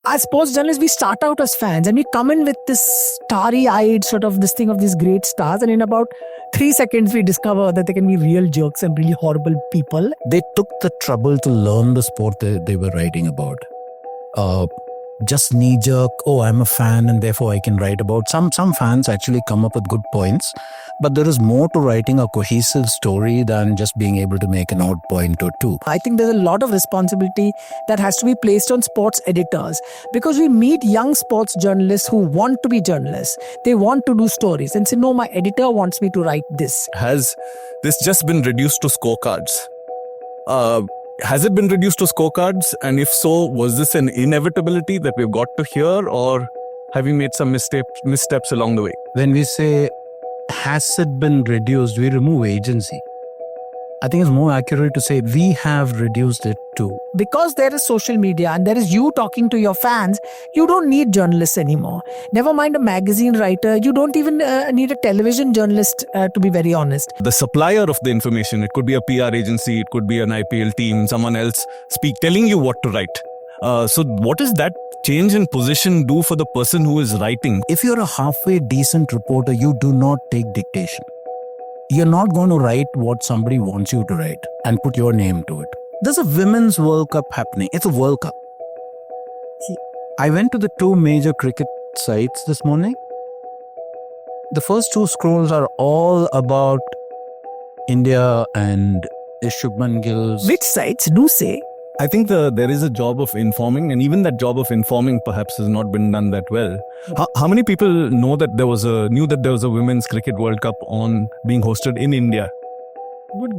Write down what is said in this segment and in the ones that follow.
as sports journalists, we start out as fans and we come in with this starry-eyed sort of this thing of these great stars, and in about 3 seconds we discover that they can be real jerks and really horrible people. They took the trouble to learn the sport they were writing about. Just knee-jerk, oh, I'm a fan and therefore I can write about. Some fans actually come up with good points, but there is more to writing a cohesive story than just being able to make an odd point or two. I think there's a lot of responsibility that has to be placed on sports editors, because we meet young sports journalists who want to be journalists. They want to do stories and say, no, my editor wants me to write this. Has this just been reduced to scorecards? Has it been reduced to scorecards? And if so, was this an inevitability that we've got to hear, or have we made some missteps along the way? When we say, has it been reduced, we remove agency. I think it's more accurate to say we have reduced it too. Because there is social media and there is you talking to your fans, you don't need journalists anymore. Never mind a magazine writer, you don't even need a television journalist, to be very honest. The supplier of the information, it could be a PR agency, it could be an IPL team, someone else telling you what to write. So what does that change in position do for the person who is writing? If you're a halfway decent reporter, you do not take dictation. You're not going to write what somebody wants you to write and put your name to it. There's a Women's World Cup happening. It's a World Cup. I went to the 2 major cricket sites this morning. The first 2 scrolls are all about India and Shubman Gill's. Which sites do say? I think there is a job of informing, and even that job of informing perhaps has not been done that well. How many people knew that there was a Women's Cricket World Cup being hosted in India? Good.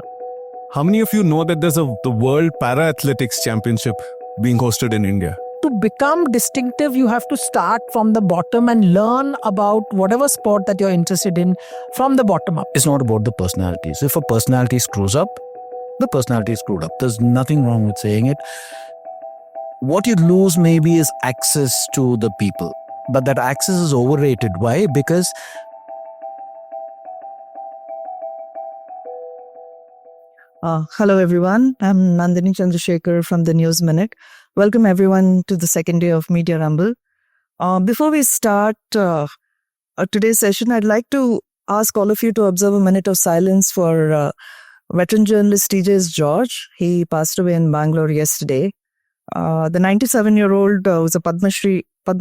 How many of you know that there's the World Para Athletics Championship being hosted in India? To become distinctive, you have to start from the bottom and learn about whatever sport that you're interested in from the bottom up. It's not about the personalities. If a personality screws up, the personality is screwed up. There's nothing wrong with saying it. What you lose maybe is access to the people. But that access is overrated. Why? Because hello everyone. I'm Nandini Chandrasekhar from the News Minute. Welcome everyone to the second day of Media Rumble. Before we start today's session, I'd like to ask all of you to observe a minute of silence for veteran journalist T.J.S. George. He passed away in Bangalore yesterday. The 97-year-old was a Padma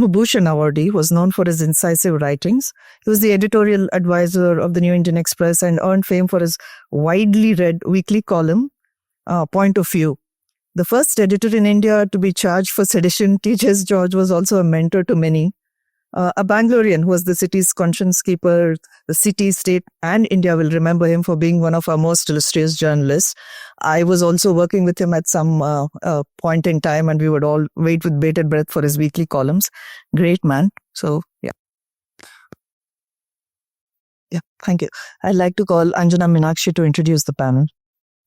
Bhushan awardee, was known for his incisive writings. He was the editorial advisor of the New Indian Express and earned fame for his widely read weekly column, Point of View. The first editor in India to be charged for sedition, T.J.S. George was also a mentor to many. A Bangalorean who was the city's conscience keeper, the city, state, and India will remember him for being one of our most illustrious journalists. I was also working with him at some point in time, and we would all wait with bated breath for his weekly columns. Great man. So, yeah. Yeah, thank you. I'd like to call Anjana Meenakshi to introduce the panel.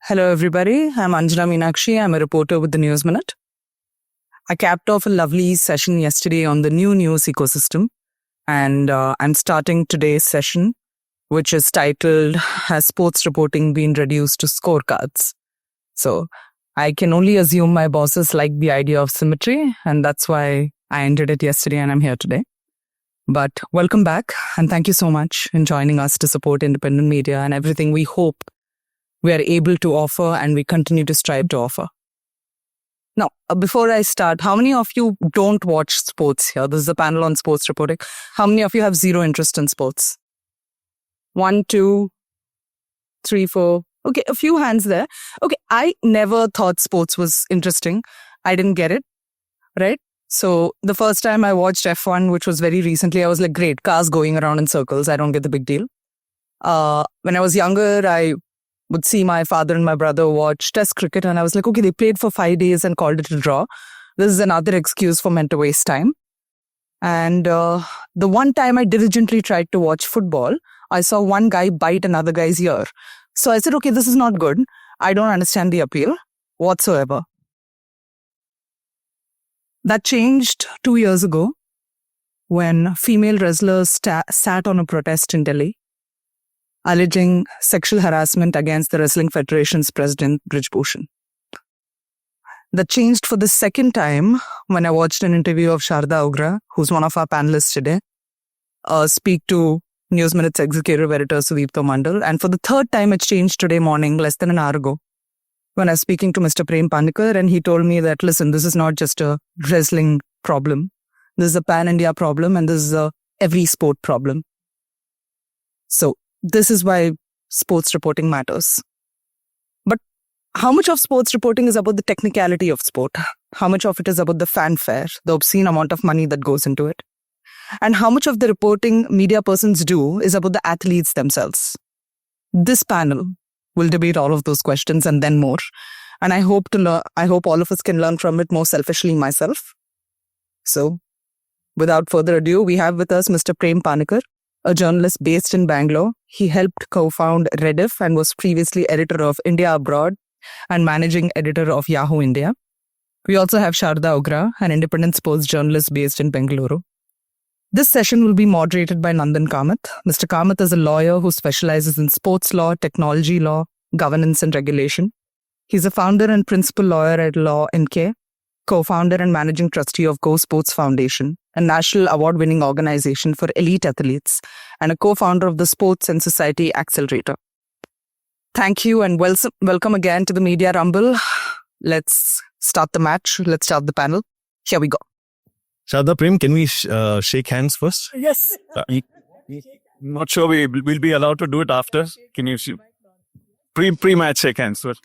Hello, everybody. I'm Anjana Meenakshi. I'm a reporter with the News Minute. I capped off a lovely session yesterday on the new news ecosystem, and I'm starting today's session, which is titled, Has Sports Reporting Been Reduced to Scorecards? So I can only assume my bosses like the idea of symmetry, and that's why I ended it yesterday and I'm here today. But welcome back, and thank you so much in joining us to support independent media and everything we hope we are able to offer and we continue to strive to offer. Now, before I start, how many of you don't watch sports here? This is a panel on sports reporting. How many of you have zero interest in sports? 1, 2, 3, 4. Okay, a few hands there. Okay, I never thought sports was interesting. I didn't get it, right? So the first time I watched F1, which was very recently, I was like, great, cars going around in circles. I don't get the big deal. When I was younger, I would see my father and my brother watch Test cricket, and I was like, okay, they played for 5 days and called it a draw. This is another excuse for men to waste time. And the one time I diligently tried to watch football, I saw one guy bite another guy's ear. So I said, okay, this is not good. I don't understand the appeal whatsoever. That changed 2 years ago when female wrestlers sat on a protest in Delhi, alleging sexual harassment against the Wrestling Federation's president, Brij Bhushan. that changed for the second time when I watched an interview of Sharda Ugra, who's one of our panelists today, speak to News Minute's executive editor Sudipto Mandal. And for the third time, it changed today morning, less than an hour ago, when I was speaking to Mr. Prem Panicker, and he told me that, listen, this is not just a wrestling problem. This is a pan-India problem, and this is a every sport problem. So this is why sports reporting matters. But how much of sports reporting is about the technicality of sport? How much of it is about the fanfare, the obscene amount of money that goes into it? And how much of the reporting media persons do is about the athletes themselves? This panel will debate all of those questions and then more. And I hope all of us can learn from it more selfishly myself. So without further ado, we have with us Mr. Prem Panicker, a journalist based in Bangalore. He helped co-found Rediff and was previously editor of India Abroad and managing editor of Yahoo India. We also have Sharda Ugra, an independent sports journalist based in Bengaluru. This session will be moderated by Nandan Kamath. Mr. Kamath is a lawyer who specializes in sports law, technology law, governance and regulation. He's a founder and principal lawyer at LawNK, co-founder and managing trustee of GoSports Foundation, a national award-winning organization for elite athletes, and a co-founder of the Sports and Society Accelerator. Thank you and welcome again to the Media Rumble. Let's start the match. Let's start the panel. Here we go. Sharda, Prem, can we shake hands first? Yes. Not sure we'll be allowed to do it after. Can you pre-match shake hands first?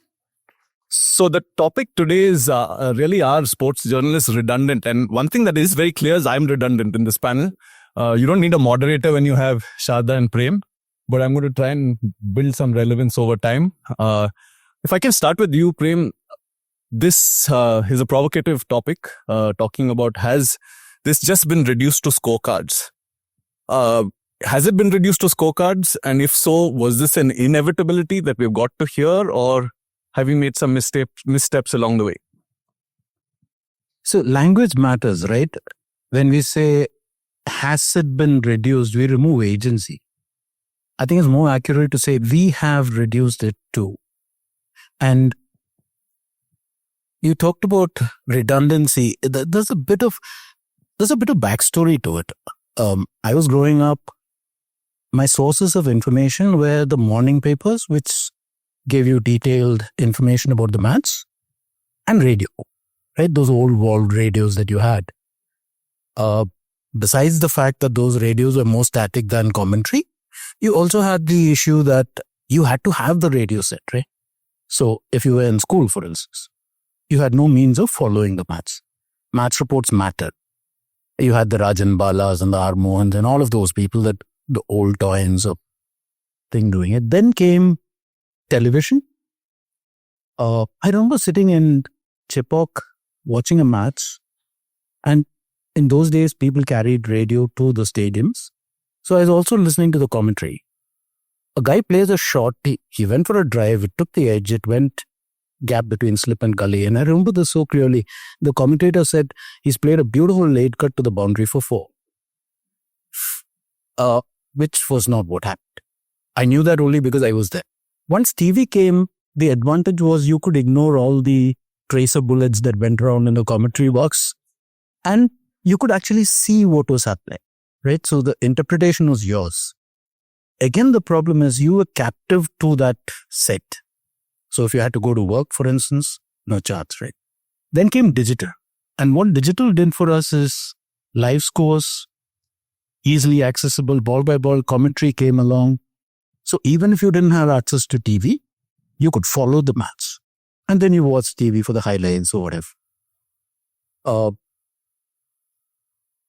So the topic today is really, are sports journalists redundant? And one thing that is very clear is I'm redundant in this panel. You don't need a moderator when you have Sharda and Prem, but I'm going to try and build some relevance over time. If I can start with you, Prem, this is a provocative topic, talking about, has this just been reduced to scorecards? Has it been reduced to scorecards? And if so, was this an inevitability that we've got to hear, or have you made some missteps along the way? So language matters, right? When we say, has it been reduced, we remove agency. I think it's more accurate to say we have reduced it too. And you talked about redundancy. There's a bit of backstory to it. I was growing up, my sources of information were the morning papers, which gave you detailed information about the match, and radio, right? Those old world radios that you had. Besides the fact that those radios were more static than commentary, you also had the issue that you had to have the radio set, right? So if you were in school, for instance, you had no means of following the match. Match reports mattered. You had the Rajan Balas and the R. Mohans and all of those people, that the old toyins of thing doing it. Then came television. I remember sitting in Chipok watching a match, and in those days people carried radio to the stadiums. So I was also listening to the commentary. A guy plays a shot, he went for a drive, it took the edge, it went gap between slip and gully. And I remember this so clearly. The commentator said he's played a beautiful late cut to the boundary for 4. Which was not what happened. I knew that only because I was there. Once TV came, the advantage was you could ignore all the tracer bullets that went around in the commentary box, and you could actually see what was happening, right? So the interpretation was yours. Again, the problem is you were captive to that set. So if you had to go to work, for instance, no chance, right? Then came digital. And what digital did for us is live scores, easily accessible ball-by-ball commentary came along. So even if you didn't have access to TV, you could follow the match. And then you watch TV for the highlights or whatever.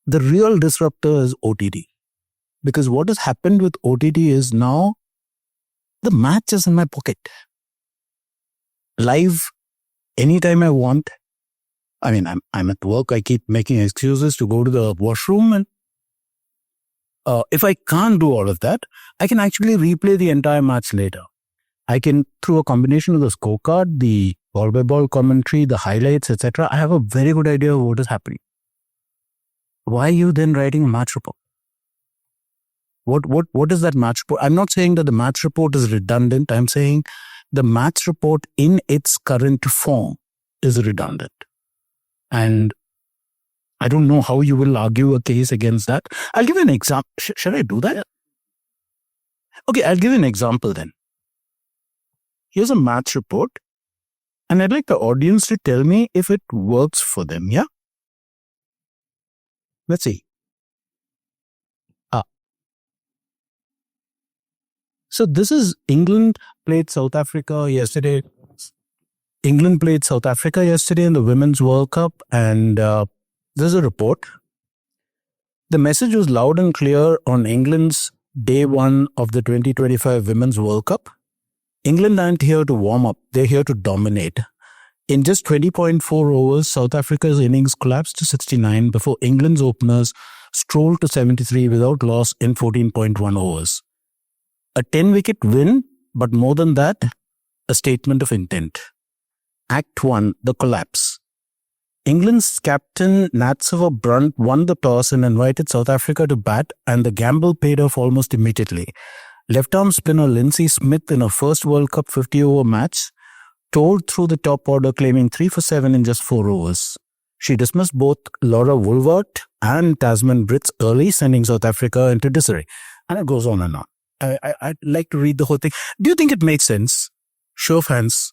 The real disruptor is OTT. Because what has happened with OTT is now the match is in my pocket. Live, anytime I want. I mean, I'm at work, I keep making excuses to go to the washroom, and if I can't do all of that, I can actually replay the entire match later. I can, through a combination of the scorecard, the ball-by-ball commentary, the highlights, etc., I have a very good idea of what is happening. Why are you then writing a match report? What is that match report? I'm not saying that the match report is redundant. I'm saying the match report in its current form is redundant. And I don't know how you will argue a case against that. I'll give you an example. Shall I do that? Okay, I'll give you an example then. Here's a match report, and I'd like the audience to tell me if it works for them, yeah? Let's see. So this is England played South Africa yesterday. England played South Africa yesterday in the Women's World Cup, and there's a report. The message was loud and clear on England's day one of the 2025 Women's World Cup. England aren't here to warm up, they're here to dominate. In just 20.4 overs, South Africa's innings collapsed to 69 before England's openers strolled to 73 without loss in 14.1 overs. A 10-wicket win, but more than that, a statement of intent. Act 1, the collapse. England's captain Natseva Brunt won the toss and invited South Africa to bat, and the gamble paid off almost immediately. Left-arm spinner Lindsay Smith in her first World Cup 50-over match tore through the top order, claiming 3 for 7 in just 4 overs. She dismissed both Laura Woolward and Tasman Brits early, sending South Africa into disarray. And it goes on and on. I'd like to read the whole thing. Do you think it makes sense? Show of hands.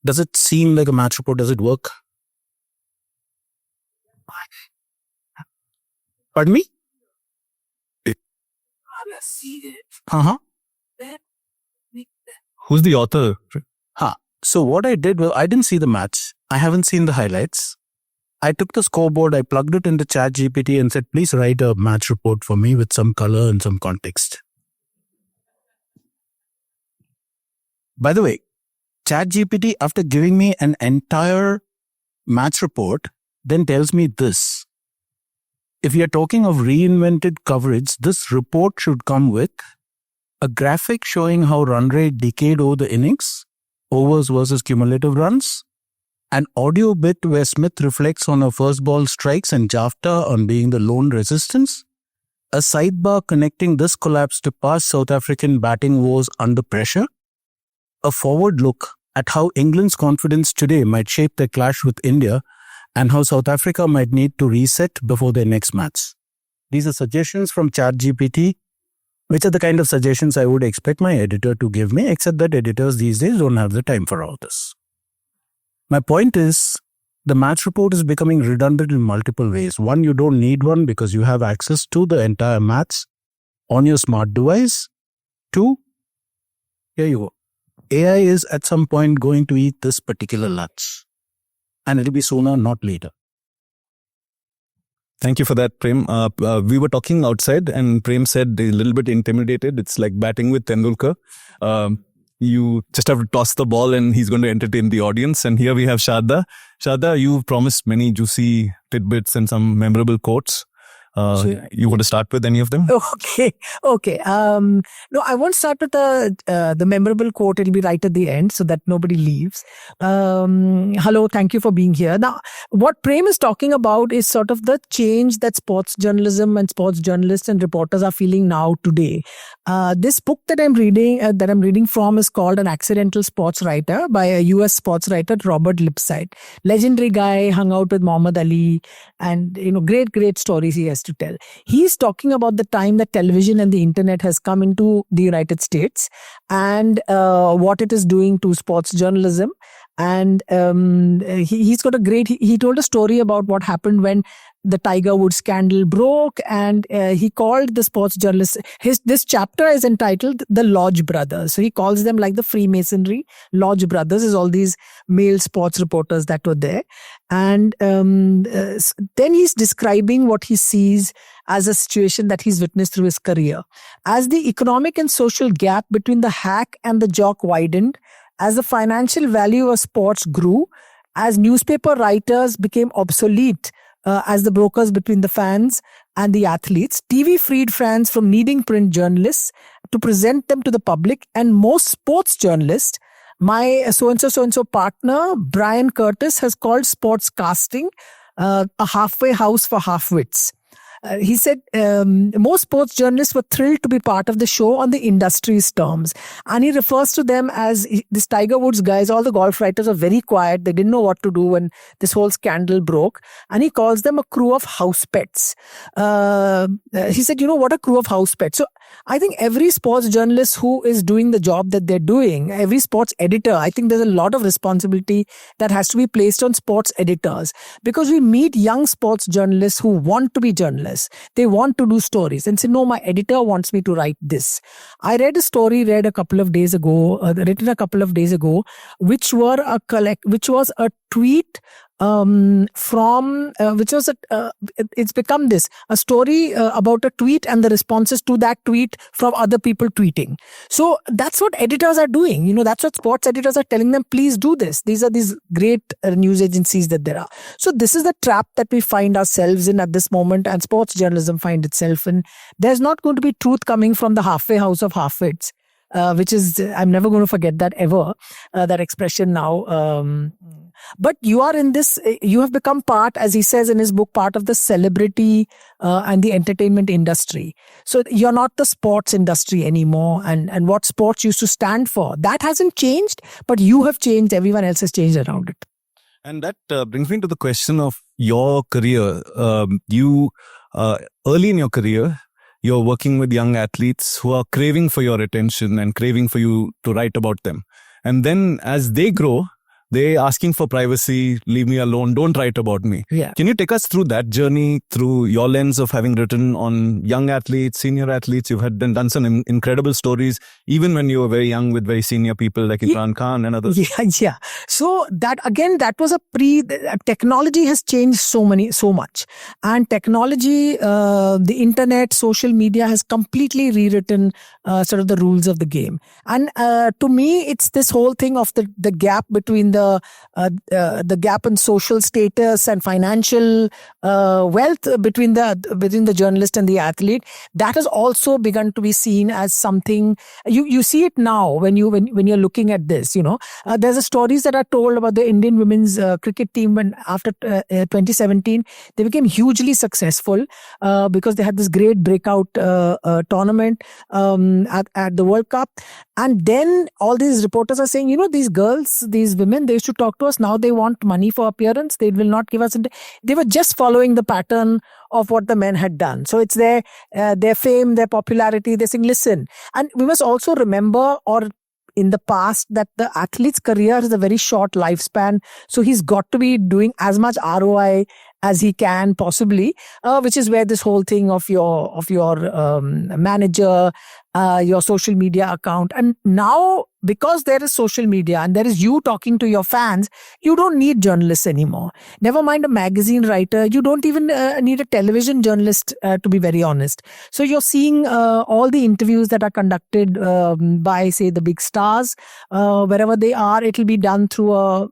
Does it seem like a match report? Does it work? Pardon me? Uh-huh. Who's the author? So what I did was, I didn't see the match. I haven't seen the highlights. I took the scoreboard, I plugged it into ChatGPT and said, please write a match report for me with some color and some context. By the way, ChatGPT, after giving me an entire match report, then tells me this. If you're talking of reinvented coverage, this report should come with a graphic showing how run rate decayed over the innings, overs versus cumulative runs, an audio bit where Smith reflects on her first ball strikes and Jafta on being the lone resistance, a sidebar connecting this collapse to past South African batting woes under pressure, a forward look at how England's confidence today might shape their clash with India and how South Africa might need to reset before their next match. These are suggestions from ChatGPT, which are the kind of suggestions I would expect my editor to give me, except that editors these days don't have the time for all this. My point is, the match report is becoming redundant in multiple ways. One, you don't need one because you have access to the entire match on your smart device. Two, here you go. AI is at some point going to eat this particular lunch. And it'll be sooner, not later. Thank you for that, Prem. We were talking outside and Prem said a little bit intimidated. It's like batting with Tendulkar. You just have to toss the ball and he's going to entertain the audience. And here we have Sharda. Sharda, you've promised many juicy tidbits and some memorable quotes. You want to start with any of them? Okay. No, I won't start with the memorable quote. It'll be right at the end so that nobody leaves. Hello, thank you for being here. Now, what Prem is talking about is sort of the change that sports journalism and sports journalists and reporters are feeling now today. This book that I'm reading from is called An Accidental Sports Writer by a US sports writer, Robert Lipsyte. Legendary guy, hung out with Muhammad Ali, and great stories he has to tell. He's talking about the time that television and the internet has come into the United States and what it is doing to sports journalism. And he's got he told a story about what happened when the Tiger Woods scandal broke, and he called the sports journalists. This chapter is entitled The Lodge Brothers. So he calls them like the Freemasonry. Lodge Brothers is all these male sports reporters that were there. And then he's describing what he sees as a situation that he's witnessed through his career. As the economic and social gap between the hack and the jock widened, as the financial value of sports grew, as newspaper writers became obsolete, as the brokers between the fans and the athletes, TV freed fans from needing print journalists to present them to the public, and most sports journalists, my so-and-so partner, Brian Curtis, has called sports casting a halfway house for half-wits. He said most sports journalists were thrilled to be part of the show on the industry's terms. And he refers to them as this Tiger Woods guys. All the golf writers are very quiet. They didn't know what to do when this whole scandal broke. And he calls them a crew of house pets. He said, what a crew of house pets. So I think every sports journalist who is doing the job that they're doing, every sports editor, I think there's a lot of responsibility that has to be placed on sports editors, because we meet young sports journalists who want to be journalists. They want to do stories and say, no, my editor wants me to write this. I read a story written a couple of days ago, which was a tweet it's become a story about a tweet and the responses to that tweet from other people tweeting. So that's what editors are doing. That's what sports editors are telling them, please do this. These are these great news agencies that there are. So this is the trap that we find ourselves in at this moment, and sports journalism find itself in. There's not going to be truth coming from the halfway house of half-wits. Which is, I'm never going to forget that ever, that expression now. But you are in this, you have become part, as he says in his book, part of the celebrity and the entertainment industry. So you're not the sports industry anymore, and what sports used to stand for. That hasn't changed, but you have changed, everyone else has changed around it. And that brings me to the question of your career. Early in your career, you're working with young athletes who are craving for your attention and craving for you to write about them. And then as they grow, they're asking for privacy, leave me alone, don't write about me. Yeah. Can you take us through that journey through your lens of having written on young athletes, senior athletes? You've done some incredible stories, even when you were very young, with very senior people like Imran Khan and others. Yeah. So that was technology has changed so much. And technology, the internet, social media has completely rewritten sort of the rules of the game. And to me, it's this whole thing of the gap between the gap in social status and financial wealth between the journalist and the athlete. That has also begun to be seen as something. You see it now when you're looking at this. There's stories that are told about the Indian women's cricket team when after 2017 they became hugely successful because they had this great breakout tournament at the World Cup, and then all these reporters are saying, these girls, these women, they used to talk to us. Now they want money for appearance. They will not give us. They were just following the pattern of what the men had done. So it's their fame, their popularity. They saying, listen. And we must also remember, or in the past, that the athlete's career is a very short lifespan. So he's got to be doing as much ROI as he can possibly, which is where this whole thing of your manager, your social media account. And now, because there is social media and there is you talking to your fans, you don't need journalists anymore. Never mind a magazine writer. You don't even need a television journalist, to be very honest. So you're seeing all the interviews that are conducted by, say, the big stars, wherever they are. It'll be done through a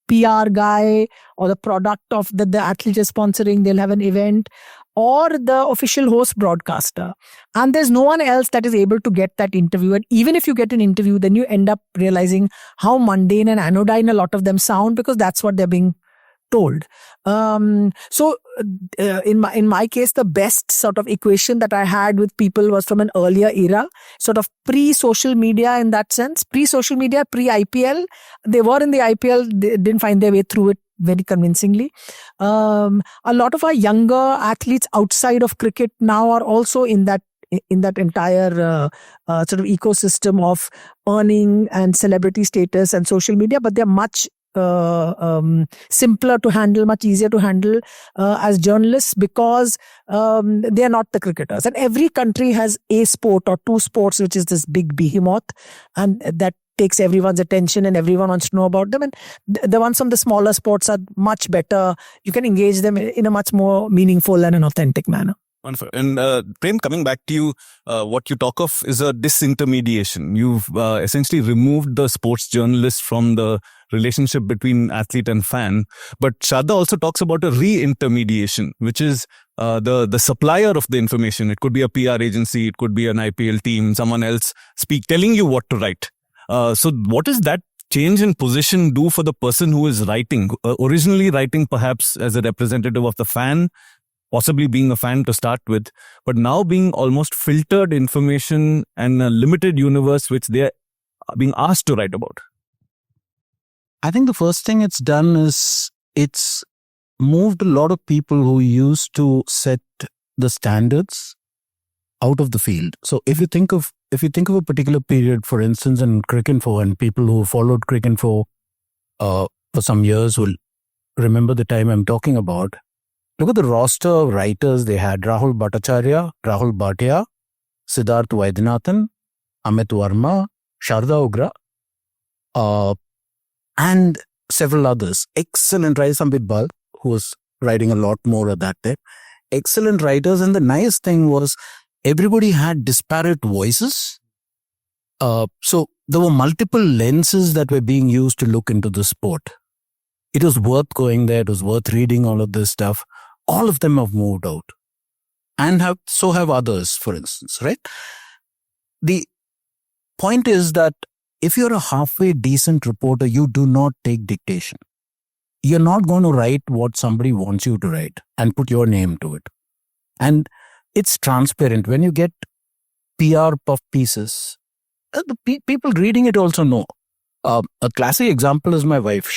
PR guy or the product of that the athlete is sponsoring. They'll have an event, or the official host broadcaster. And there's no one else that is able to get that interview. And even if you get an interview, then you end up realizing how mundane and anodyne a lot of them sound, because that's what they're being told. So in my case, the best sort of equation that I had with people was from an earlier era, sort of pre-social media in that sense, pre-social media, pre-IPL. They were in the IPL, they didn't find their way through it very convincingly. A lot of our younger athletes outside of cricket now are also in that entire sort of ecosystem of earning and celebrity status and social media, but they're much simpler to handle, much easier to handle as journalists, because they are not the cricketers. And every country has a sport or two sports, which is this big behemoth, and that takes everyone's attention and everyone wants to know about them. And the ones from the smaller sports are much better. You can engage them in a much more meaningful and an authentic manner. Wonderful. And Prem, coming back to you, what you talk of is a disintermediation. You've essentially removed the sports journalist from the relationship between athlete and fan. But Sharda also talks about a re-intermediation, which is the supplier of the information. It could be a PR agency, it could be an IPL team, someone else telling you what to write. So what does that change in position do for the person who is writing, originally writing perhaps as a representative of the fan, possibly being a fan to start with, but now being almost filtered information and a limited universe which they are being asked to write about? I think the first thing it's done is it's moved a lot of people who used to set the standards out of the field. So if you think of a particular period, for instance, in Cricinfo, and people who followed Cricinfo for some years will remember the time I'm talking about. Look at the roster of writers they had: Rahul Bhattacharya, Rahul Bhatia, Siddharth Vaidyanathan, Amit Verma, Sharda Ugra, and several others. Excellent writers. Sambit Bal, who was writing a lot more at that time. Excellent writers. And the nice thing was everybody had disparate voices. So there were multiple lenses that were being used to look into the sport. It was worth going there. It was worth reading all of this stuff. All of them have moved out. And so have others, for instance, right? The point is that if you're a halfway decent reporter, you do not take dictation. You're not going to write what somebody wants you to write and put your name to it. And it's transparent. When you get PR puff pieces, the people reading it also know. A classic example is my wife.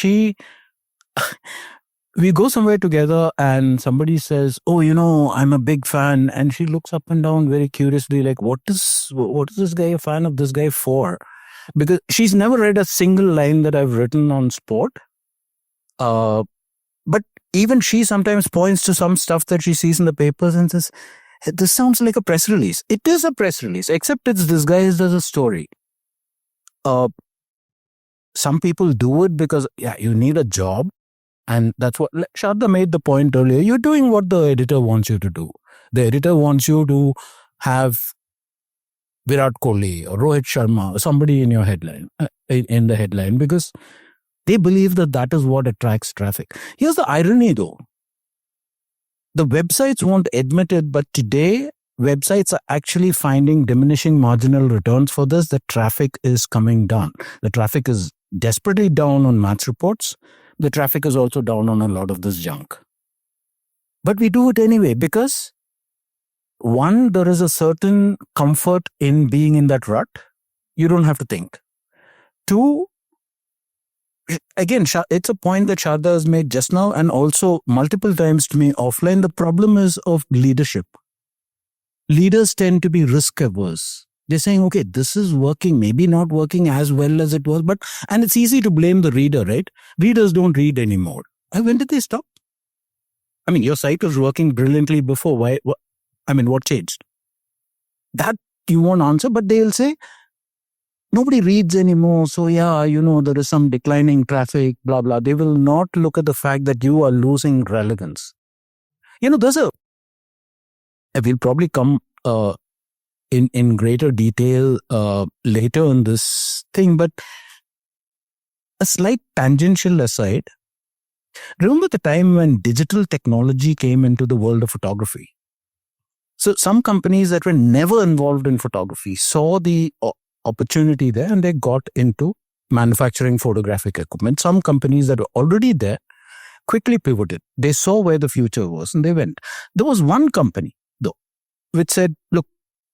We go somewhere together and somebody says, "Oh, I'm a big fan." And she looks up and down very curiously, like, what is this guy a fan of this guy for? Because she's never read a single line that I've written on sport. But even she sometimes points to some stuff that she sees in the papers and says, "This sounds like a press release." It is a press release, except it's disguised as a story. Some people do it because you need a job. And that's what Sharda made the point earlier. You're doing what the editor wants you to do. The editor wants you to have Virat Kohli or Rohit Sharma or somebody in your headline, in the headline, because they believe that is what attracts traffic. Here's the irony though. The websites won't admit it, but today websites are actually finding diminishing marginal returns for this. The traffic is coming down. The traffic is desperately down on match reports. The traffic is also down on a lot of this junk. But we do it anyway because, one, there is a certain comfort in being in that rut. You don't have to think. Two, again, it's a point that Sharda has made just now and also multiple times to me offline. The problem is of leadership. Leaders tend to be risk averse. They're saying, okay, this is working, maybe not working as well as it was, and it's easy to blame the reader, right? Readers don't read anymore. When did they stop? Your site was working brilliantly before. Why? What changed? That you won't answer, but they'll say, nobody reads anymore. So there is some declining traffic, blah, blah. They will not look at the fact that you are losing relevance. We'll probably come in greater detail later on this thing, but a slight tangential aside, remember the time when digital technology came into the world of photography? So some companies that were never involved in photography saw the opportunity there and they got into manufacturing photographic equipment. Some companies that were already there quickly pivoted. They saw where the future was and they went. There was one company though which said, look,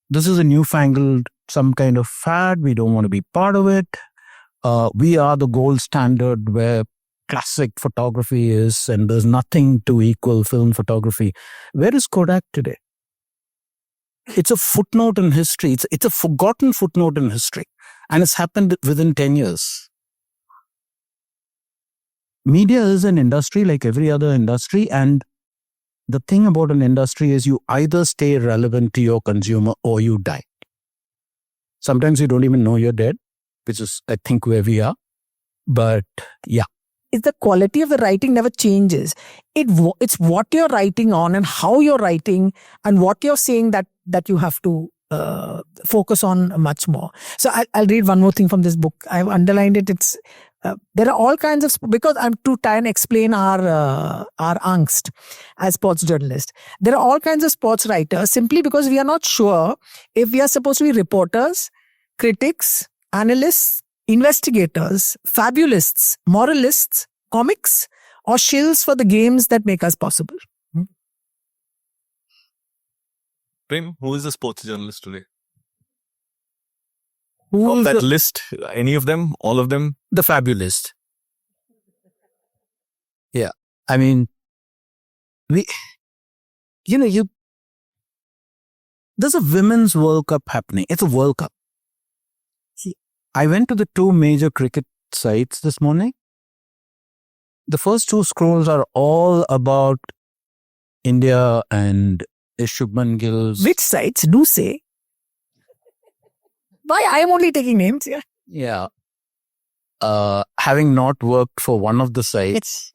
this is a newfangled, some kind of fad. We don't want to be part of it. We are the gold standard where classic photography is, and there's nothing to equal film photography. Where is Kodak today? It's a footnote in history. It's a forgotten footnote in history. And it's happened within 10 years. Media is an industry like every other industry, and the thing about an industry is you either stay relevant to your consumer or you die. Sometimes you don't even know you're dead, which is, I think, where we are. But yeah. The quality of the writing never changes. It's what you're writing on and how you're writing and what you're saying that you have to focus on much more. So I'll read one more thing from this book. I've underlined it. It's there are all kinds of, because I'm to try and explain our angst as sports journalists. There are all kinds of sports writers simply because we are not sure if we are supposed to be reporters, critics, analysts, investigators, fabulists, moralists, comics, or shills for the games that make us possible. Prem, who is the sports journalist today? Who Of is that the, list, any of them, all of them? the fabulous? Yeah. I mean, there's a women's World Cup happening. It's a World Cup. See, I went to the two major cricket sites this morning. The first two scrolls are all about India and Shubman Gill's. Which sites do say? Why I am only taking names here? Yeah. Having not worked for one of the sites,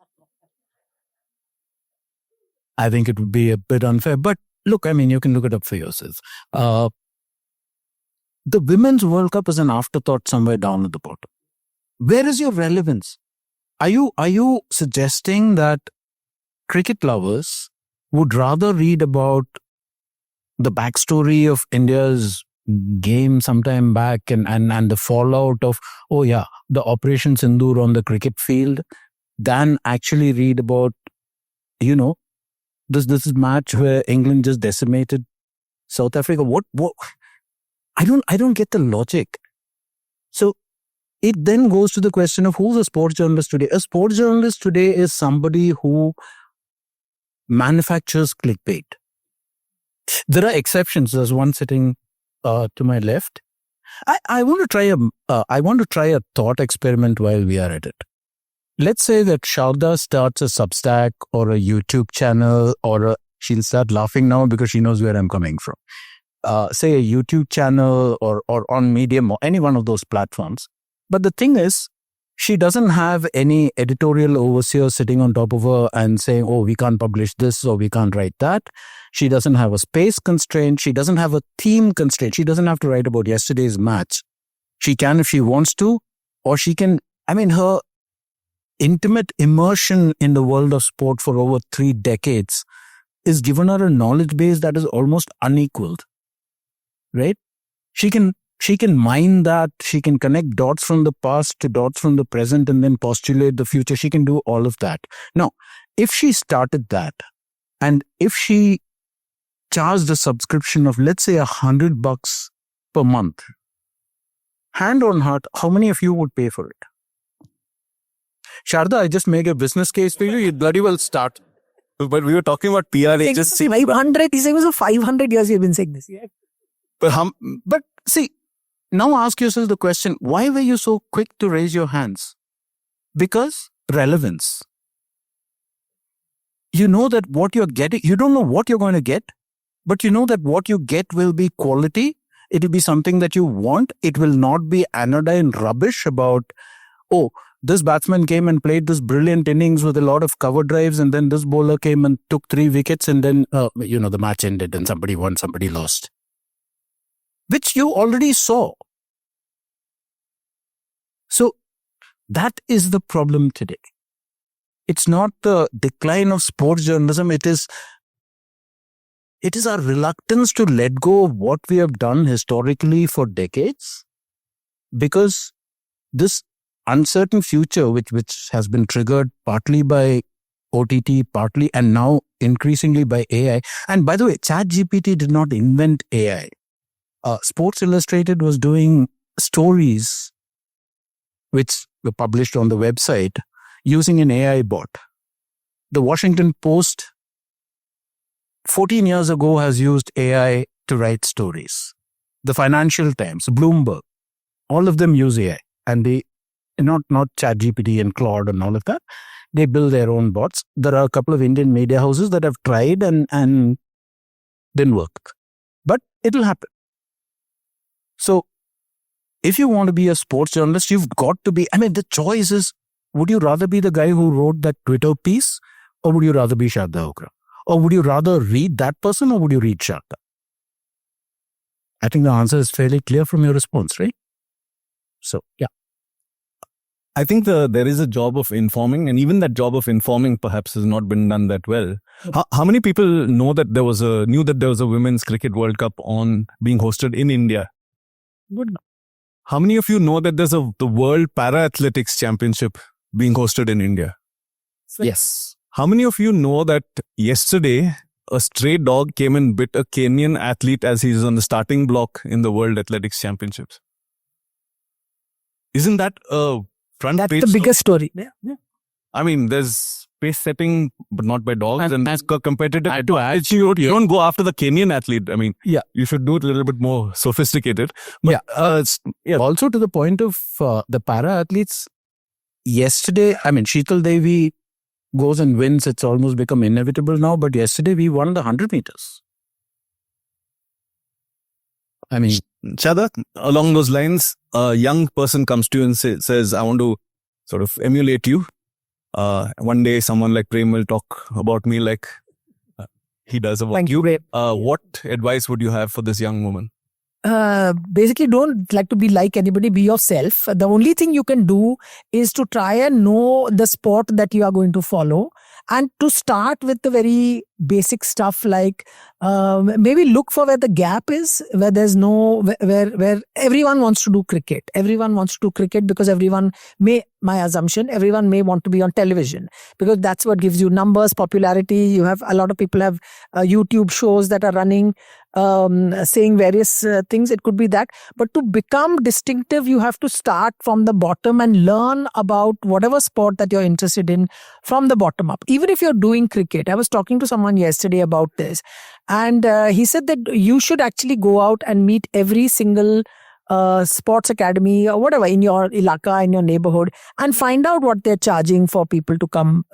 I think it would be a bit unfair. But look, I mean, you can look it up for yourself. The Women's World Cup is an afterthought somewhere down at the bottom. Where is your relevance? Are you suggesting that cricket lovers would rather read about the backstory of India's game sometime back and the fallout of, oh yeah, the Operation Sindoor on the cricket field than actually read about, this match where England just decimated South Africa? What? I don't get the logic. So it then goes to the question of who's a sports journalist today. A sports journalist today is somebody who manufactures clickbait. There are exceptions. There's one sitting to my left. I want to try a thought experiment while we are at it. Let's say that Sharda starts a Substack or a YouTube channel, she'll start laughing now because she knows where I'm coming from. Say a YouTube channel or on Medium or any one of those platforms. But the thing is, she doesn't have any editorial overseer sitting on top of her and saying, oh, we can't publish this or we can't write that. She doesn't have a space constraint. She doesn't have a theme constraint. She doesn't have to write about yesterday's match. She can if she wants to, or she can, her intimate immersion in the world of sport for over 3 decades is given her a knowledge base that is almost unequaled, right? She can mine that. She can connect dots from the past to dots from the present and then postulate the future. She can do all of that. Now, if she started that and if she charged a subscription of, let's say, $100 per month, hand on heart, how many of you would pay for it? Sharda, I just make a business case for you. You bloody well start. But we were talking about PR agency. 500. He said it was 500 years you've been saying this. Yeah. But see, now ask yourself the question, why were you so quick to raise your hands? Because relevance. You know that what you're getting, you don't know what you're going to get, but you know that what you get will be quality. It will be something that you want. It will not be anodyne rubbish about, oh, this batsman came and played this brilliant innings with a lot of cover drives and then this bowler came and took 3 wickets and then, the match ended and somebody won, somebody lost. Which you already saw. So that is the problem today. It's not the decline of sports journalism. It is our reluctance to let go of what we have done historically for decades, because this uncertain future, which has been triggered partly by OTT, partly and now increasingly by AI. And by the way, ChatGPT did not invent AI. Sports Illustrated was doing stories which were published on the website using an AI bot. The Washington Post 14 years ago has used AI to write stories. The Financial Times, Bloomberg, all of them use AI, and they not ChatGPT and Claude and all of that. They build their own bots. There are a couple of Indian media houses that have tried and didn't work, but it'll happen. So if you want to be a sports journalist, you've got to be, the choice is, would you rather be the guy who wrote that Twitter piece, or would you rather be Sharda Ugra? Or would you rather read that person, or would you read Sharda? I think the answer is fairly clear from your response, right? So, yeah. I think there is a job of informing, and even that job of informing perhaps has not been done that well. How many people knew that there was a Women's Cricket World Cup being hosted in India? Good. How many of you know that there's the World Para-Athletics Championship being hosted in India? Yes. How many of you know that yesterday a stray dog came and bit a Kenyan athlete as he's on the starting block in the World Athletics Championships. Isn't that a front That's page? the biggest story. Yeah. I mean, there's pace setting, but not by dogs, and that's competitive. You don't go after the Kenyan athlete. I mean, you should do it a little bit more sophisticated. But, Also to the point of the para athletes, yesterday, I mean, Sheetal Devi goes and wins. It's almost become inevitable now. But yesterday we won the 100 meters. I mean, Sharda, along those lines, a young person comes to you and says, I want to sort of emulate you. One day someone like Prem will talk about me like he does about Thank you. Prem. What advice would you have for this young woman? Basically, don't like to be like anybody, be yourself. The only thing you can do is to try and know the sport that you are going to follow, and to start with the very basic stuff, like maybe look for where the gap is, where there's no, where everyone wants to do cricket. Everyone wants to do cricket because everyone may want to be on television, because that's what gives you numbers, popularity. You have a lot of people have YouTube shows that are running, saying various things. It could be that. But to become distinctive, you have to start from the bottom and learn about whatever sport that you're interested in from the bottom up. Even if you're doing cricket, I was talking to someone yesterday about this, and he said that you should actually go out and meet every single sports academy or whatever in your ilaka, in your neighborhood, and find out what they're charging for people to come,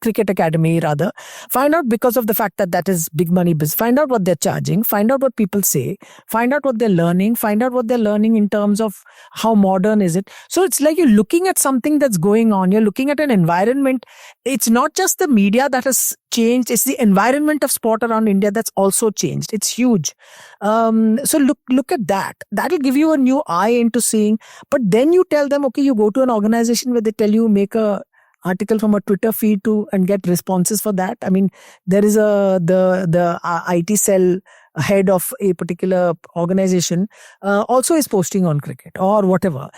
cricket academy rather. Find out, because of the fact that that is big money business. Find out what they're charging, find out what people say, find out what they're learning, find out what they're learning in terms of how modern is it. So it's like you're looking at something that's going on. You're looking at an environment. It's not just the media that has changed, it's the environment of sport around India that's also changed. It's huge. So look at that. That'll give you a new eye into seeing. But then you tell them, okay, you go to an organization where they tell you make a article from a Twitter feed and get responses for that. I mean, there is the IT cell head of a particular organization also is posting on cricket or whatever.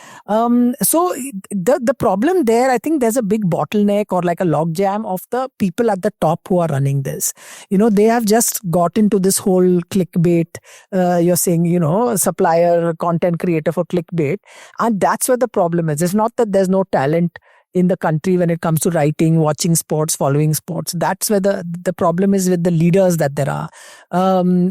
So the problem there, I think there's a big bottleneck or like a logjam of the people at the top who are running this. They have just got into this whole clickbait, you're saying, supplier, content creator for clickbait. And that's where the problem is. It's not that there's no talent in the country when it comes to writing, watching sports, following sports. That's where the problem is with the leaders that there are.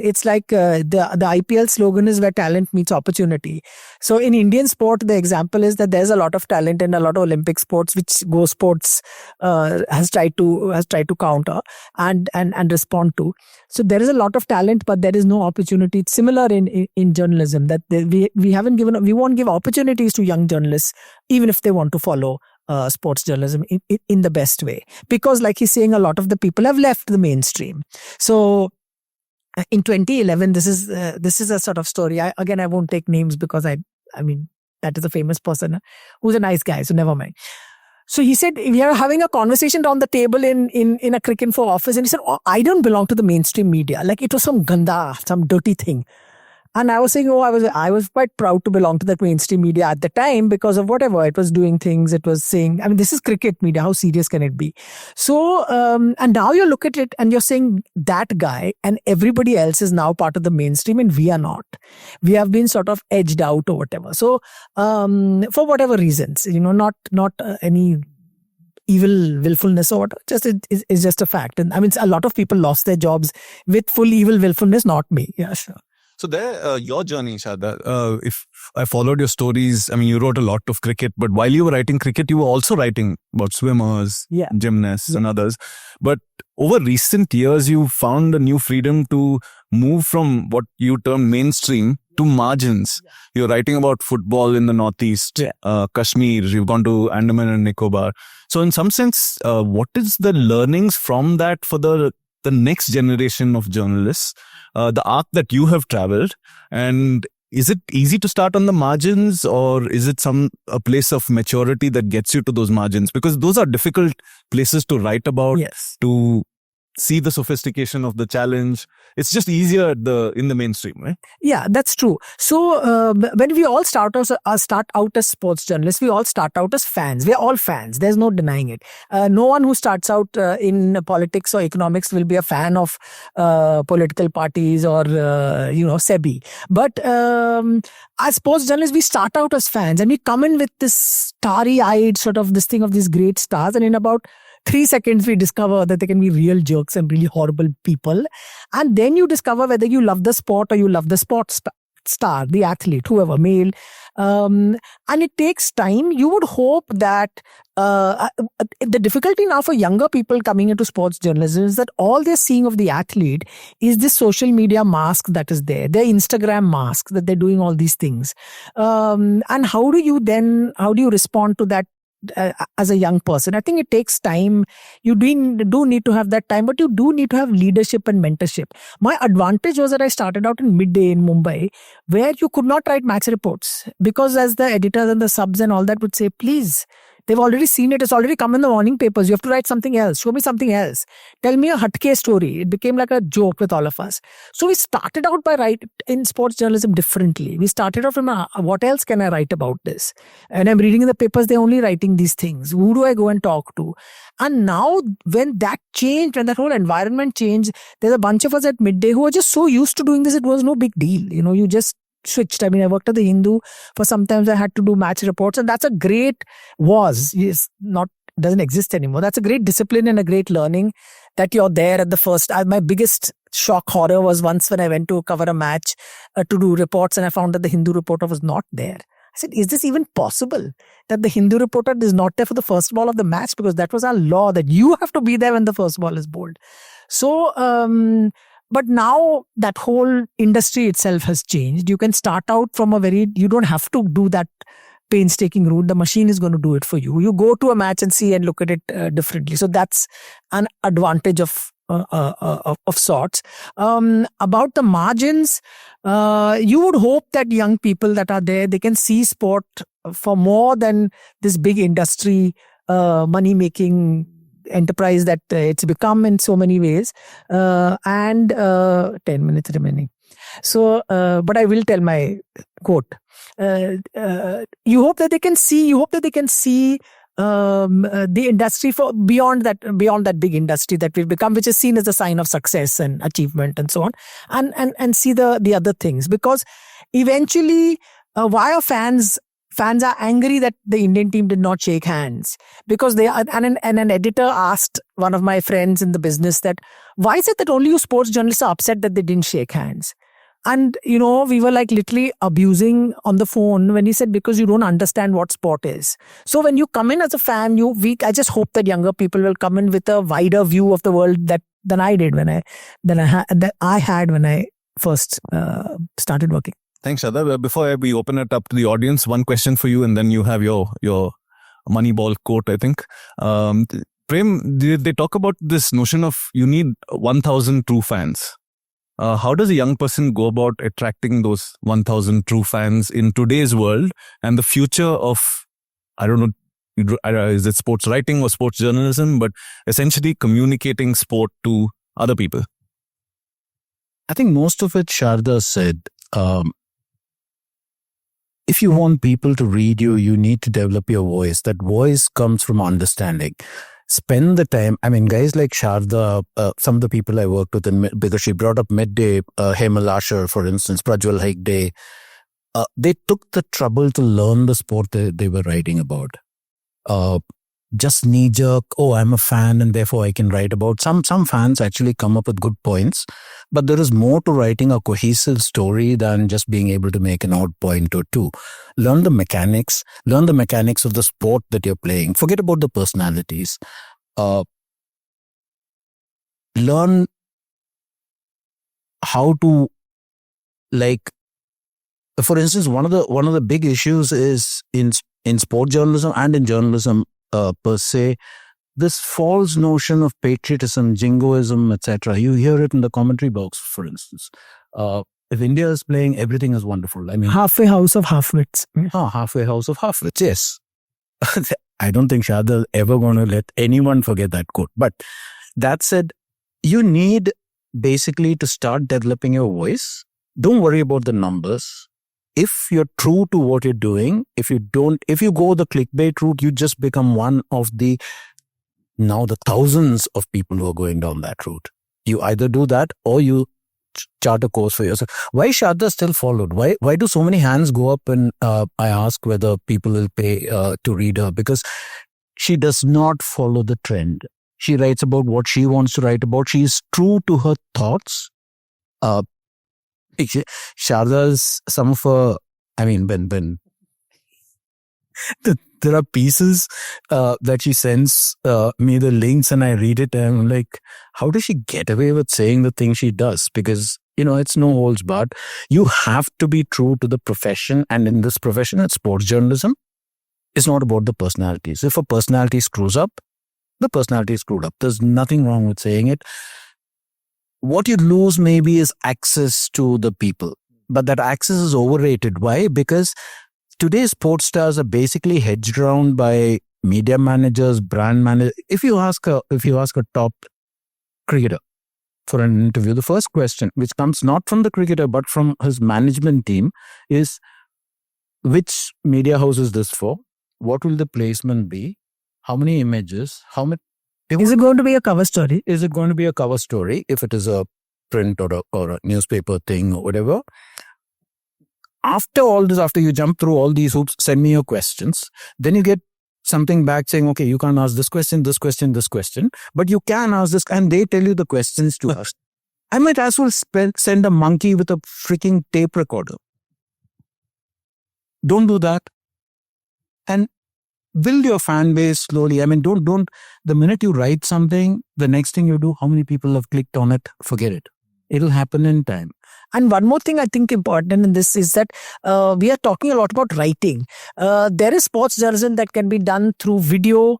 It's like the IPL slogan is where talent meets opportunity. So in Indian sport, the example is that there's a lot of talent in a lot of Olympic sports, which GoSports has tried to counter and respond to. So there is a lot of talent, but there is no opportunity. It's similar in journalism, that we won't give opportunities to young journalists, even if they want to follow sports journalism in the best way, because like he's saying, a lot of the people have left the mainstream. So in 2011, this is a sort of story. I won't take names because I mean that is a famous person who's a nice guy, so never mind. So he said, we are having a conversation around the table in a Cricinfo office, and he said, I don't belong to the mainstream media. Like it was some ganda, some dirty thing. And I was saying, I was quite proud to belong to the mainstream media at the time because of whatever. It was doing things, it was saying, this is cricket media, how serious can it be? So, and now you look at it and you're saying that guy and everybody else is now part of the mainstream and we are not. We have been sort of edged out or whatever. So, for whatever reasons, not any evil willfulness or whatever, it's just a fact. And a lot of people lost their jobs with full evil willfulness, not me. Yeah, sure. So there, your journey, Sharda, if I followed your stories, you wrote a lot of cricket, but while you were writing cricket, you were also writing about swimmers, gymnasts and others. But over recent years, you found a new freedom to move from what you term mainstream to margins. You're writing about football in the Northeast, Kashmir, you've gone to Andaman and Nicobar. So in some sense, what is the learnings from that for the next generation of journalists, the arc that you have traveled? And is it easy to start on the margins, or is it a place of maturity that gets you to those margins? Because those are difficult places to write about, to see the sophistication of the challenge. It's just easier in the mainstream, right? Yeah, that's true. So when we all start out as sports journalists, we all start out as fans. We're all fans. There's no denying it. No one who starts out in politics or economics will be a fan of political parties or SEBI. But as sports journalists, we start out as fans and we come in with this starry-eyed sort of this thing of these great stars, and in about 3 seconds, we discover that they can be real jerks and really horrible people. And then you discover whether you love the sport or you love the sports star, the athlete, whoever, male. And it takes time. You would hope that the difficulty now for younger people coming into sports journalism is that all they're seeing of the athlete is this social media mask that is there, their Instagram mask, that they're doing all these things. And how do you respond to that? As a young person, I think it takes time. You do need to have that time, but you do need to have leadership and mentorship. My advantage was that I started out in midday in Mumbai, where you could not write match reports because as the editors and the subs and all that would say, please, they've already seen it. It's already come in the morning papers. You have to write something else. Show me something else. Tell me a hatke story. It became like a joke with all of us. So we started out by writing in sports journalism differently. We started off from what else can I write about this? And I'm reading in the papers, they're only writing these things. Who do I go and talk to? And now when that changed, when that whole environment changed, there's a bunch of us at midday who are just so used to doing this, it was no big deal. You just switched. I mean, I worked at the Hindu for sometimes I had to do match reports, and that's a great doesn't exist anymore. That's a great discipline and a great learning that you're there at the first. My biggest shock horror was once when I went to cover a match to do reports, and I found that the Hindu reporter was not there. I said, is this even possible that the Hindu reporter is not there for the first ball of the match? Because that was our law that you have to be there when the first ball is bowled. So, but now that whole industry itself has changed. You can start out from you don't have to do that painstaking route. The machine is going to do it for you. You go to a match and see and look at it differently. So that's an advantage of sorts. About the margins, you would hope that young people that are there, they can see sport for more than this big industry, money-making enterprise that it's become in so many ways. And 10 minutes remaining. So, but I will tell my quote. You hope that they can see the industry for beyond that big industry that we've become, which is seen as a sign of success and achievement and so on, and see the other things, because eventually why are fans are angry that the Indian team did not shake hands, because they are, and an editor asked one of my friends in the business that why is it that only you sports journalists are upset that they didn't shake hands? And, we were like literally abusing on the phone when he said, because you don't understand what sport is. So when you come in as a fan, I just hope that younger people will come in with a wider view of the world than I did when I had when I first started working. Thanks, Sharda. Before we open it up to the audience, one question for you, and then you have your Moneyball quote, I think. Prem, they talk about this notion of you need 1,000 true fans. How does a young person go about attracting those 1,000 true fans in today's world and the future of, I don't know, is it sports writing or sports journalism, but essentially communicating sport to other people? I think most of it Sharda said. If you want people to read you, you need to develop your voice. That voice comes from understanding. Spend the time. I mean, guys like Sharda, some of the people I worked with, because she brought up midday, Hemal Asher, for instance, Prajwal Hegde, they took the trouble to learn the sport they were writing about. Just knee-jerk, I'm a fan and therefore I can write about. Some fans actually come up with good points, but there is more to writing a cohesive story than just being able to make an odd point or two. Learn the mechanics of the sport that you're playing. Forget about the personalities. Learn how to, for instance, one of the big issues is in sport journalism and in journalism per se, this false notion of patriotism, jingoism, etc. You hear it in the commentary box, for instance. If India is playing, everything is wonderful. I mean, halfway house of half-wits. Halfway house of half-wits, yes. I don't think Sharda is ever going to let anyone forget that quote. But that said, you need basically to start developing your voice. Don't worry about the numbers. If you're true to what you're doing, if you go the clickbait route, you just become one of the thousands of people who are going down that route. You either do that or you chart a course for yourself. Why Sharda still followed? Why do so many hands go up when I ask whether people will pay to read her? Because she does not follow the trend. She writes about what she wants to write about. She is true to her thoughts. Sharda's, some of her, I mean, when there are pieces that she sends me the links and I read it and I'm like, how does she get away with saying the thing she does? Because, it's no holds barred. You have to be true to the profession. And in this profession, it's sports journalism. It's not about the personalities. If a personality screws up, the personality is screwed up. There's nothing wrong with saying it. What you lose maybe is access to the people. But that access is overrated. Why? Because today's sports stars are basically hedged around by media managers, brand managers. If you ask a top cricketer for an interview, the first question, which comes not from the cricketer but from his management team, is which media house is this for? What will the placement be? How many images? Is it going to be a cover story? Is it going to be a cover story if it is a print or a newspaper thing or whatever? After all this, after you jump through all these hoops, send me your questions. Then you get something back saying, okay, you can't ask this question, but you can ask this, and they tell you the questions to ask. I might as well send a monkey with a freaking tape recorder. Don't do that. And build your fan base slowly. I mean, don't, the minute you write something, the next thing you do, how many people have clicked on it? Forget it. It'll happen in time. And one more thing I think important in this is that we are talking a lot about writing. There is sports journalism that can be done through video,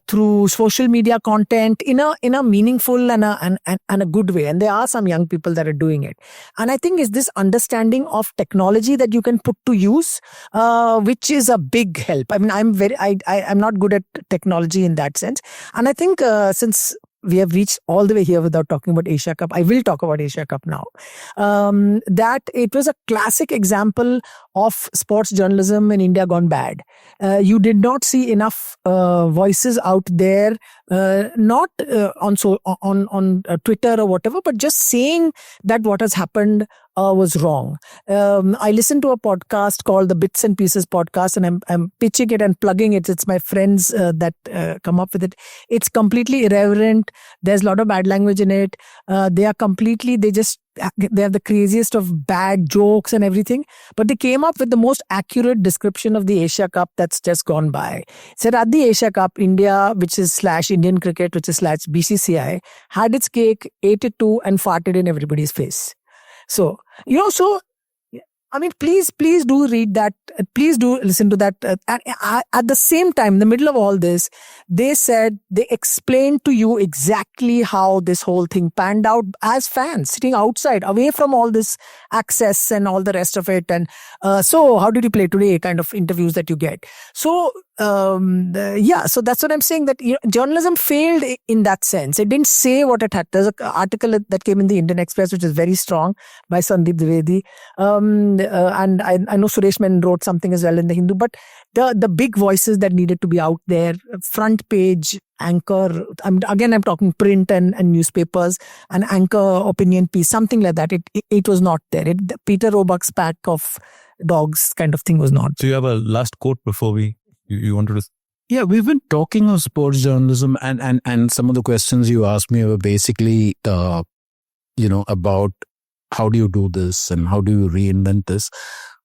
through social media content in a meaningful and a good way. And there are some young people that are doing it. And I think it's this understanding of technology that you can put to use, which is a big help. I mean, I'm not good at technology in that sense. And I think since we have reached all the way here without talking about Asia Cup, I will talk about Asia Cup now. That it was a classic example of sports journalism in India gone bad. You did not see enough voices out there, not on Twitter or whatever, but just saying that what has happened was wrong. I listened to a podcast called the Bits and Pieces podcast, and I'm pitching it and plugging it. It's my friends that come up with it. It's completely irreverent. There's a lot of bad language in it. They have the craziest of bad jokes and everything. But they came up with the most accurate description of the Asia Cup that's just gone by. Said at the Asia Cup, India, which is /Indian cricket, which is /BCCI, had its cake, ate it too, and farted in everybody's face. So, I mean, please do read that. Please do listen to that. At the same time, in the middle of all this, they explained to you exactly how this whole thing panned out as fans, sitting outside, away from all this access and all the rest of it. And so how did you play today kind of interviews that you get. So, so that's what I'm saying, that journalism failed in that sense. It didn't say what it had. There's an article that came in the Indian Express, which is very strong, by Sandeep Dwivedi. And I know Suresh Menon wrote something as well in the Hindu, but the big voices that needed to be out there, front page, anchor, I'm talking print and newspapers, an anchor opinion piece, something like that. It was not there. Peter Roebuck's pack of dogs kind of thing was not. So you have a last quote before you wanted to... Yeah, we've been talking of sports journalism, and some of the questions you asked me were basically, about how do you do this and how do you reinvent this.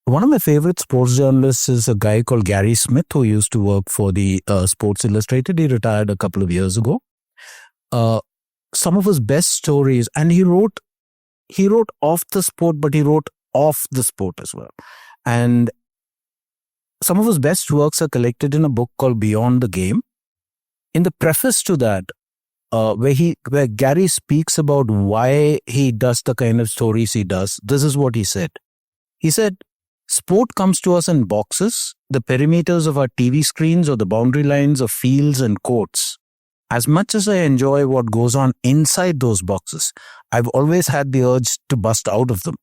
One of my favorite sports journalists is a guy called Gary Smith, who used to work for the Sports Illustrated. He retired a couple of years ago. Some of his best stories, and he wrote off the sport, but he wrote off the sport as well. And some of his best works are collected in a book called Beyond the Game. In the preface to that, where Gary speaks about why he does the kind of stories he does, this is what he said. He said, sport comes to us in boxes, the perimeters of our TV screens or the boundary lines of fields and courts. as much as I enjoy what goes on inside those boxes, I've always had the urge to bust out of them.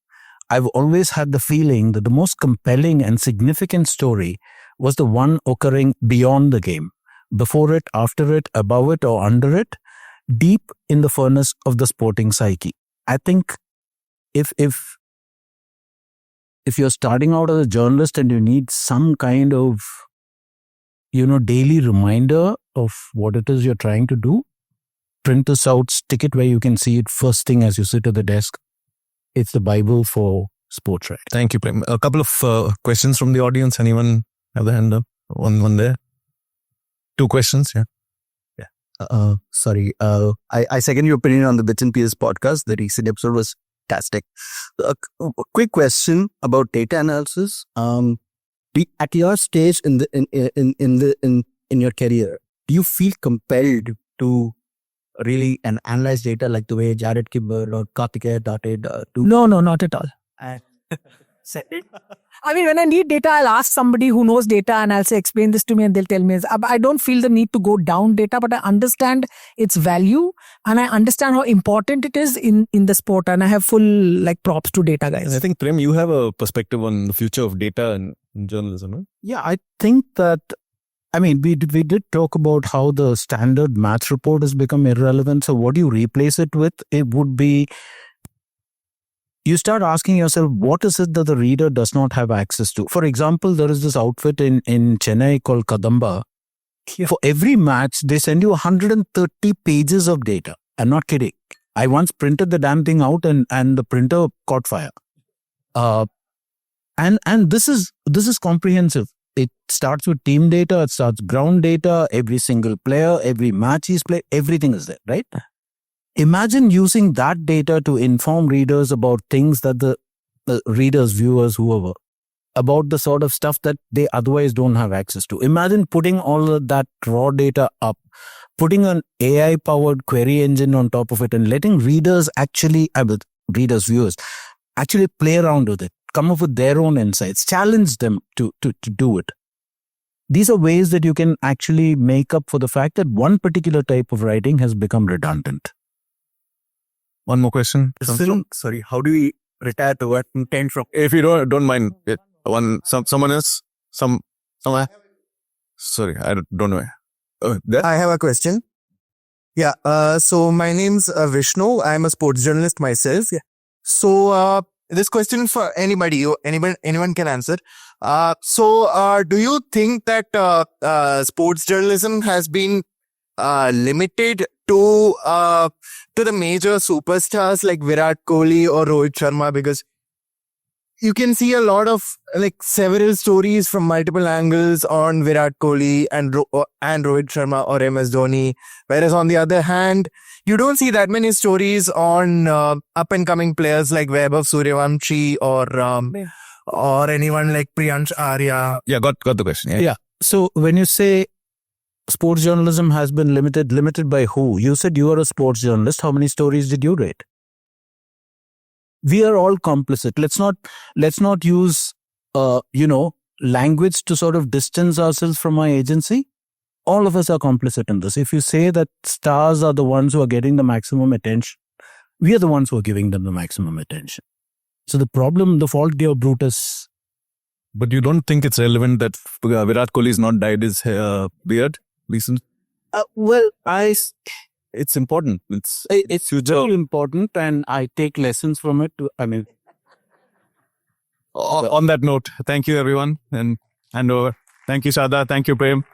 I've always had the feeling that the most compelling and significant story was the one occurring beyond the game, before it, after it, above it, or under it, deep in the furnace of the sporting psyche. I think if you're starting out as a journalist and you need some kind of, daily reminder of what it is you're trying to do, print this out, stick it where you can see it first thing as you sit at the desk. It's the Bible for sports writing. Thank you, Prem. A couple of questions from the audience. Anyone have the hand up? One there. 2 questions, yeah. Sorry. I second your opinion on the Bits and Pieces podcast. The recent episode was fantastic. A quick question about data analysis. At your stage in your career, do you feel compelled to really analyze data like the way Jared Kibber or Karthikeya did? No, not at all. I mean, when I need data, I'll ask somebody who knows data and I'll say, explain this to me, and they'll tell me. I don't feel the need to go down data, but I understand its value and I understand how important it is in the sport, and I have full props to data guys. And I think, Prem, you have a perspective on the future of data and journalism, right? Yeah, I think that, we did talk about how the standard maths report has become irrelevant. So what do you replace it with? It would be, you start asking yourself, what is it that the reader does not have access to? For example, there is this outfit in Chennai called Kadamba. For every match, they send you 130 pages of data. I'm not kidding. I once printed the damn thing out and the printer caught fire. And this is comprehensive. It starts with team data, it starts ground data, every single player, every match he's played, everything is there, right? Imagine using that data to inform readers about things that the readers, viewers, whoever, about the sort of stuff that they otherwise don't have access to. Imagine putting all of that raw data up, putting an AI-powered query engine on top of it and letting readers viewers, actually play around with it, come up with their own insights, challenge them to do it. These are ways that you can actually make up for the fact that one particular type of writing has become redundant. One more question. Sorry, how do we retire to what intent from? If you don't mind, someone else, somewhere. Sorry, I don't know. There? I have a question. Yeah. So my name's Vishnu. I'm a sports journalist myself. Yeah. So this question for anybody. Anyone can answer. So do you think that sports journalism has been limited to the major superstars like Virat Kohli or Rohit Sharma? Because you can see a lot of several stories from multiple angles on Virat Kohli and Rohit Sharma or MS Dhoni. Whereas on the other hand, you don't see that many stories on up and coming players like Vaibhav Suryavanshi or anyone like Priyansh Arya. Yeah, got the question. Yeah. So when you say sports journalism has been limited by who? You said you are a sports journalist. How many stories did you write? We are all complicit. Let's not use language to sort of distance ourselves from our agency. All of us are complicit in this. If you say that stars are the ones who are getting the maximum attention, we are the ones who are giving them the maximum attention. So the fault, dear Brutus. But you don't think it's relevant that Virat Kohli has not dyed his beard recently? It's important. It's very important, and I take lessons from it. On that note, thank you everyone, and over. Thank you, Sharda. Thank you, Prem.